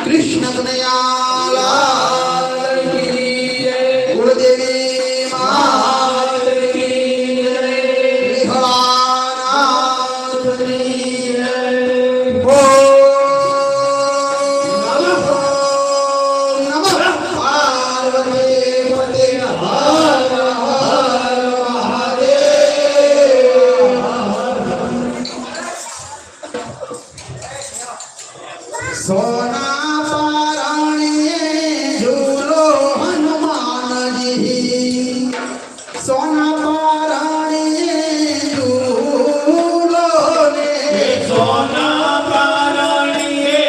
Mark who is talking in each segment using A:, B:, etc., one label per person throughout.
A: કૃષ્ણ કનૈયા લાલ કી જય, કુળદેવી માત કી જય, વિહળાનાથની જય, ઓમ નમઃ પાર્વતી પતે હર હર મહાદેવ। સોના પારણીએ ઝૂલો હનુમાનજી, સોના પારણીએ ઝૂલો ને,
B: સોના પારણીએ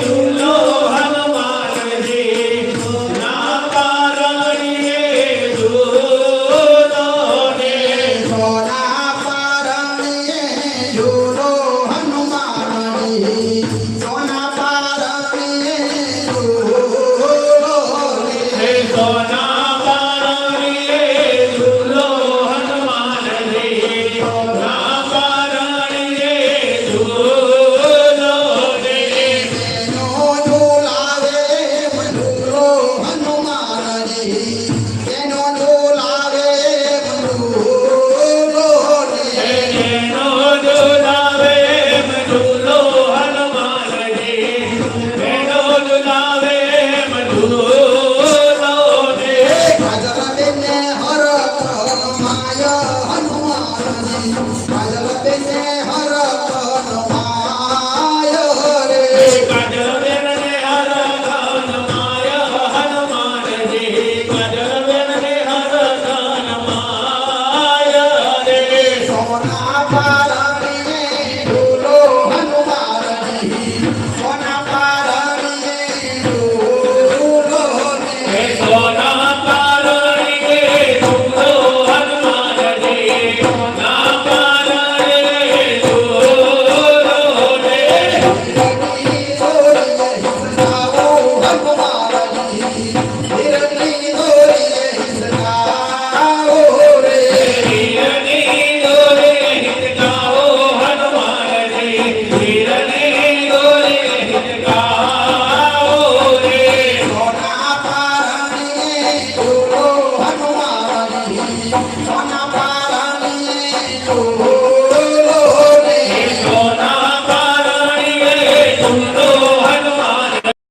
B: ઝૂલો હનુમાનજી, સોના પારણીએ ઝૂલો ને,
A: સોના પારણીએ ઝૂલો હનુમાનજી, સોના પારણીએ ઝૂલો ને,
B: સોના પારણીએ ઝૂલો હનુમાનજી, સોના પારણીએ ઝૂલો ને,
A: તેનો ઝૂલાવે ઝૂલો હનુમાનજી, તેનો ઝૂલાવે ઝૂલો ને,
B: એનો ઝૂલાવે ઝૂલો હનુમાનજી, એનો ઝૂલાવે